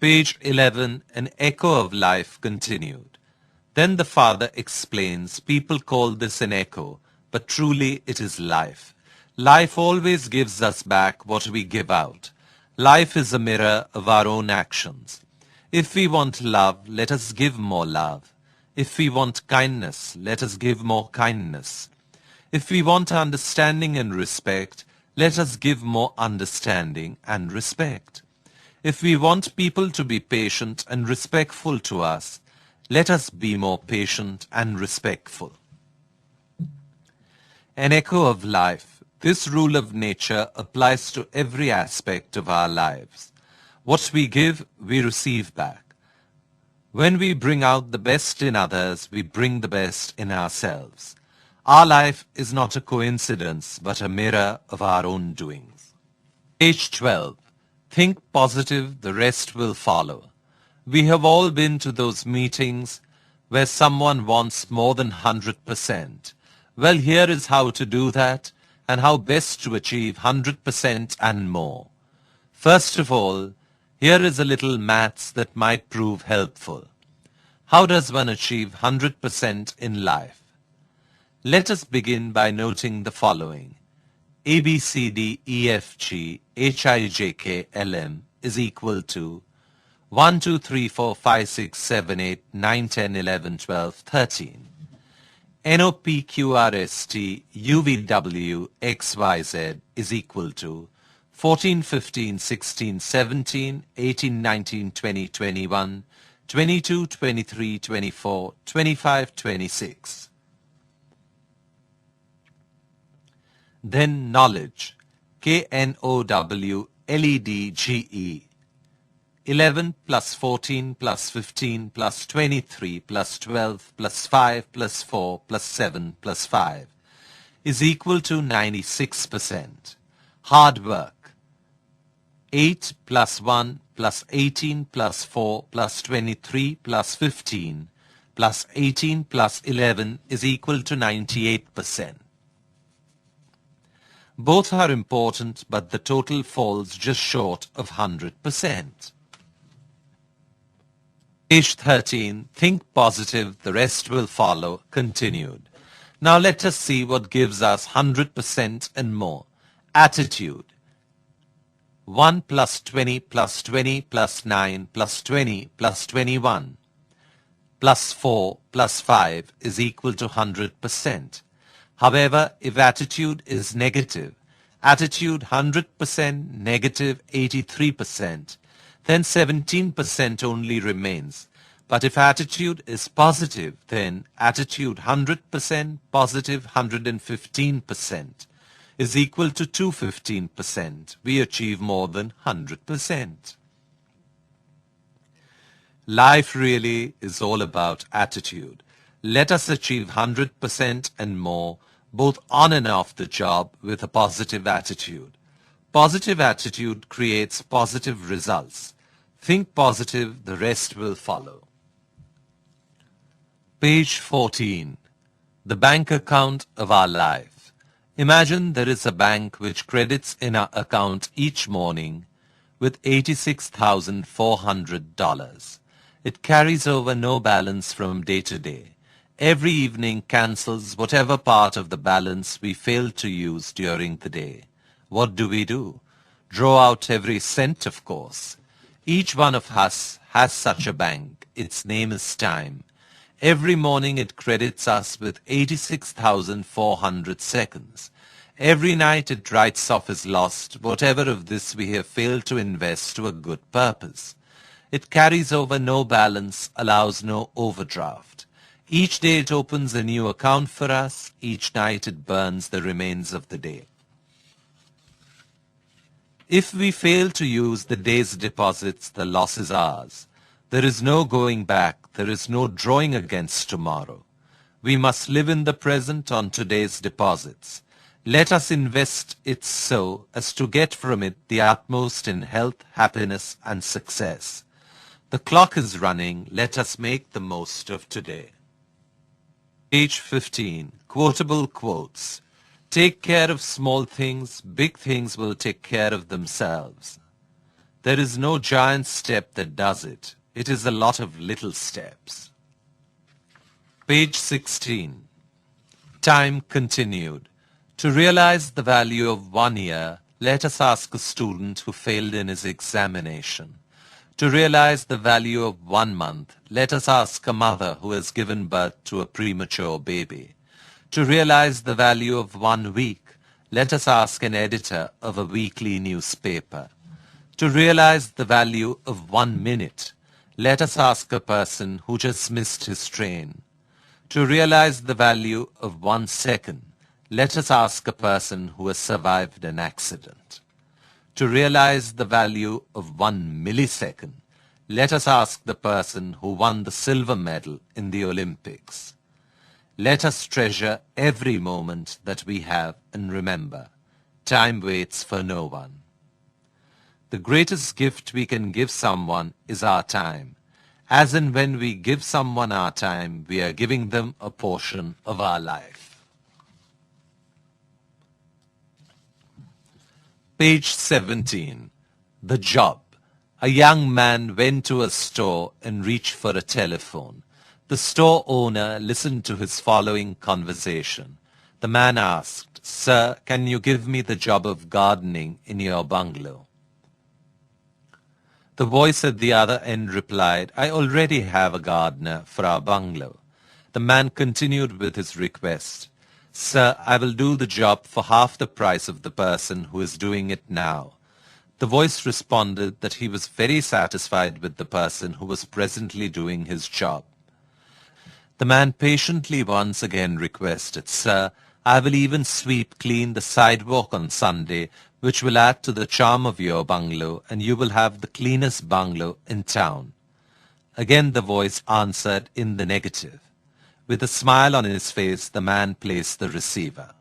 Page 11, An Echo of Life continued. Then the father explains, people call this an echo, but truly it is life. Life always gives us back what we give out. Life is a mirror of our own actions. If we want love, let us give more love. If we want kindness, let us give more kindness. If we want understanding and respect, let us give more understanding and respect. If we want people to be patient and respectful to us, let us be more patient and respectful. An echo of life. This rule of nature applies to every aspect of our lives. What we give, we receive back. When we bring out the best in others, we bring the best in ourselves. Our life is not a coincidence, but a mirror of our own doings. Page 12. Think positive, the rest will follow. We have all been to those meetings where someone wants more than 100%. Well, here is how to do that and how best to achieve 100% and more. First of all, here is a little maths that might prove helpful. How does one achieve 100% in life? Let us begin by noting the following. A, B, C, D, E, F, G, H, I, J, K, L, M is equal to 1, 2, 3, 4, 5, 6, 7, 8, 9, 10, 11, 12, 13. N, O, P, Q, R, S, T, U, V, W, X, Y, Z is equal to 14, 15, 16, 17, 18, 19, 20, 21, 22, 23, 24, 25, 26. Then knowledge, KNOWLEDGE, 11 plus 14 plus 15 plus 23 plus 12 plus 5 plus 4 plus 7 plus 5 is equal to 96%. Hard work, 8 plus 1 plus 18 plus 4 plus 23 plus 15 plus 18 plus 11 is equal to 98%. Both are important, but the total falls just short of 100%. Page 13, Think positive, the rest will follow, continued. Now let us see what gives us 100% and more. Attitude. 1 plus 20 plus 20 plus 9 plus 20 plus 21 plus 4 plus 5 is equal to 100%. However, if attitude is negative, attitude 100%, negative 83%, then 17% only remains. But if attitude is positive, then attitude 100%, positive 115% is equal to 215%. We achieve more than 100%. Life really is all about attitude. Let us achieve 100% and more, both on and off the job, with a positive attitude. Positive attitude creates positive results. Think positive, the rest will follow. Page 14. The bank account of our life. Imagine there is a bank which credits in our account each morning with $86,400. It carries over no balance from day to day. Every evening cancels whatever part of the balance we failed to use during the day. What do? Draw out every cent, of course. Each one of us has such a bank. Its name is time. Every morning it credits us with 86,400 seconds. Every night it writes off as lost whatever of this we have failed to invest to a good purpose. It carries over no balance, allows no overdraft. Each day it opens a new account for us. Each night it burns the remains of the day. If we fail to use the day's deposits, the loss is ours. There is no going back. There is no drawing against tomorrow. We must live in the present on today's deposits. Let us invest it so as to get from it the utmost in health, happiness, and success. The clock is running. Let us make the most of today. Page 15. Quotable quotes. Take care of small things. Big things will take care of themselves. There is no giant step that does it. It is a lot of little steps. Page 16. Time continued. To realize the value of 1 year, let us ask a student who failed in his examination. To realize the value of 1 month, let us ask a mother who has given birth to a premature baby. To realize the value of 1 week, let us ask an editor of a weekly newspaper. To realize the value of 1 minute, let us ask a person who just missed his train. To realize the value of 1 second, let us ask a person who has survived an accident. To realize the value of 1 millisecond, let us ask the person who won the silver medal in the Olympics. Let us treasure every moment that we have and remember, time waits for no one. The greatest gift we can give someone is our time. As in when we give someone our time, we are giving them a portion of our life. Page 17. The job. A young man went to a store and reached for a telephone. The store owner listened to his following conversation. The man asked, "Sir, can you give me the job of gardening in your bungalow?" The voice at the other end replied, "I already have a gardener for our bungalow." The man continued with his request. "Sir, I will do the job for half the price of the person who is doing it now." The voice responded that he was very satisfied with the person who was presently doing his job. The man patiently once again requested, "Sir, I will even sweep clean the sidewalk on Sunday, which will add to the charm of your bungalow, and you will have the cleanest bungalow in town." Again the voice answered in the negative. With a smile on his face, the man placed the receiver.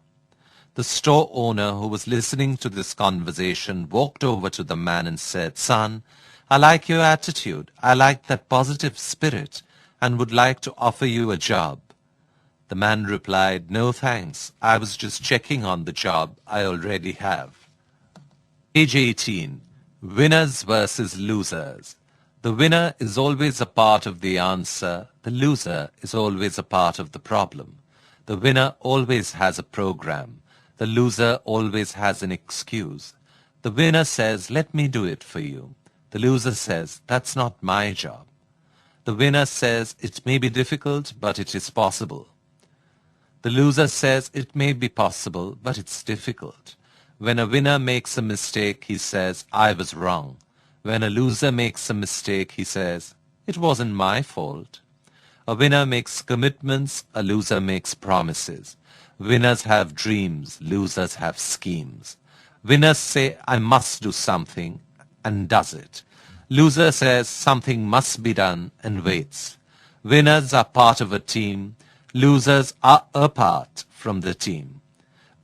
The store owner, who was listening to this conversation, walked over to the man and said, "Son, I like your attitude. I like that positive spirit and would like to offer you a job." The man replied, "No thanks. I was just checking on the job I already have." Page 18. Winners versus losers. The winner is always a part of the answer. The loser is always a part of the problem. The winner always has a program. The loser always has an excuse. The winner says, "Let me do it for you." The loser says, "That's not my job." The winner says, "It may be difficult, but it is possible." The loser says, "It may be possible, but it's difficult." When a winner makes a mistake, he says, "I was wrong." When a loser makes a mistake, he says, "It wasn't my fault." A winner makes commitments, a loser makes promises. Winners have dreams, losers have schemes. Winners say, "I must do something," and does it. Loser says, "Something must be done," and waits. Winners are part of a team. Losers are apart from the team.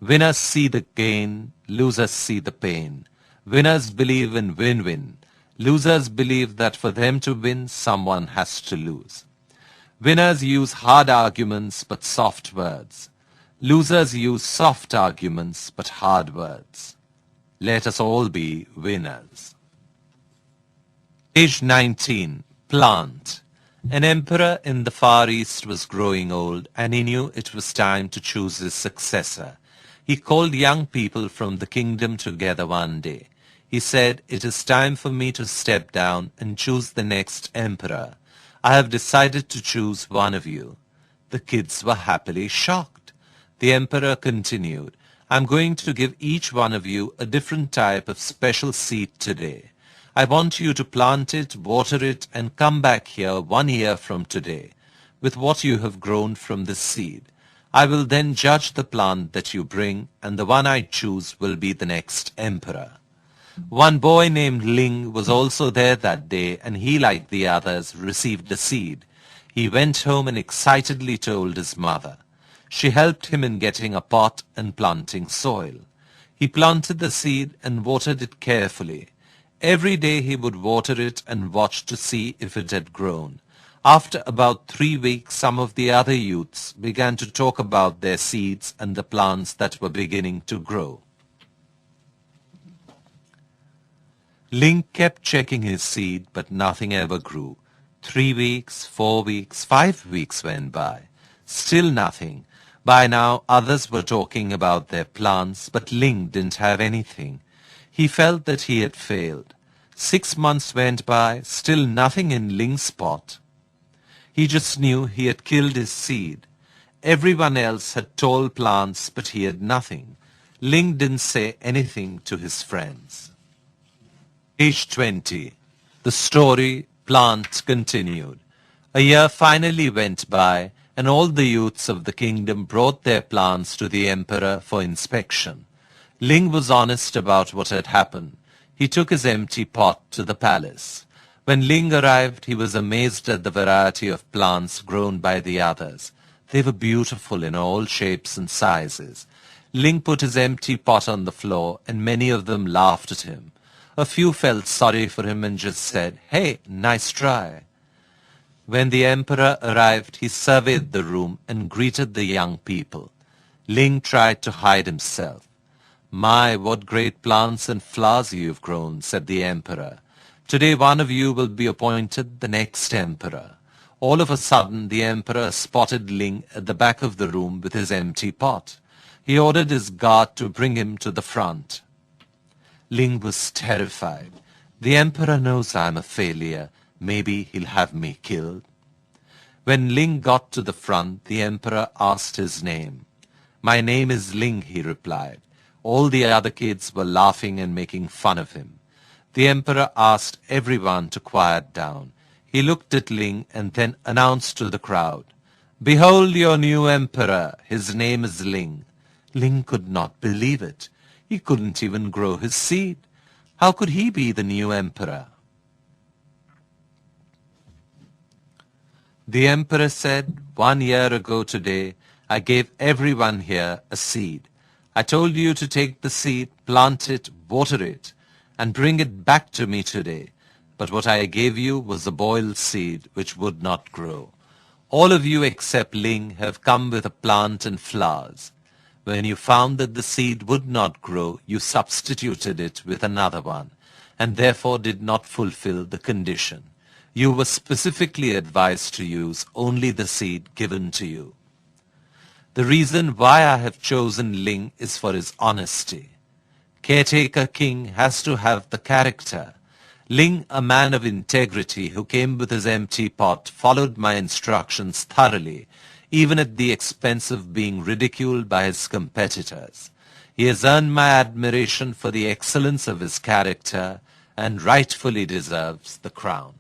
Winners see the gain, losers see the pain. Winners believe in win-win. Losers believe that for them to win, someone has to lose. Winners use hard arguments but soft words. Losers use soft arguments but hard words. Let us all be winners. Page 19. Plant. An emperor in the Far East was growing old, and he knew it was time to choose his successor. He called young people from the kingdom together one day. He said, "It is time for me to step down and choose the next emperor. I have decided to choose one of you." The kids were happily shocked. The emperor continued, "I'm going to give each one of you a different type of special seed today. I want you to plant it, water it, and come back here 1 year from today with what you have grown from this seed. I will then judge the plant that you bring, and the one I choose will be the next emperor." One boy named Ling was also there that day, and he, like the others, received a seed. He went home and excitedly told his mother. She helped him in getting a pot and planting soil. He planted the seed and watered it carefully. Every day he would water it and watch to see if it had grown. After about 3 weeks, some of the other youths began to talk about their seeds and the plants that were beginning to grow. Ling kept checking his seed, but nothing ever grew. 3 weeks, 4 weeks, 5 weeks went by. Still nothing. By now others were talking about their plants, but Ling didn't have anything. He felt that he had failed. 6 months went by, still nothing in Ling's pot. He just knew he had killed his seed. Everyone else had tall plants, but he had nothing. Ling didn't say anything to his friends. Page 20. The story, Plant, continued. A year finally went by, and all the youths of the kingdom brought their plants to the emperor for inspection. Ling was honest about what had happened. He took his empty pot to the palace. When Ling arrived, he was amazed at the variety of plants grown by the others. They were beautiful in all shapes and sizes. Ling put his empty pot on the floor, and many of them laughed at him. A few felt sorry for him and just said, "Hey, nice try." When the emperor arrived, he surveyed the room and greeted the young people. Ling tried to hide himself. "My, what great plants and flowers you've grown," said the emperor. "Today one of you will be appointed the next emperor." All of a sudden, the emperor spotted Ling at the back of the room with his empty pot. He ordered his guard to bring him to the front. Ling was terrified. The emperor knows I'm a failure. Maybe he'll have me killed. When Ling got to the front, the emperor asked his name. "My name is Ling," he replied. All the other kids were laughing and making fun of him. The emperor asked everyone to quiet down. He looked at Ling and then announced to the crowd, "Behold your new emperor. His name is Ling." Ling could not believe it. He couldn't even grow his seed. How could he be the new emperor? The emperor said, "1 year ago today, I gave everyone here a seed. I told you to take the seed, plant it, water it, and bring it back to me today. But what I gave you was a boiled seed which would not grow. All of you except Ling have come with a plant and flowers. When you found that the seed would not grow, you substituted it with another one, and therefore did not fulfill the condition. You were specifically advised to use only the seed given to you. The reason why I have chosen Ling is for his honesty. Caretaker king has to have the character. Ling, a man of integrity who came with his empty pot, followed my instructions thoroughly, even at the expense of being ridiculed by his competitors. He has earned my admiration for the excellence of his character and rightfully deserves the crown."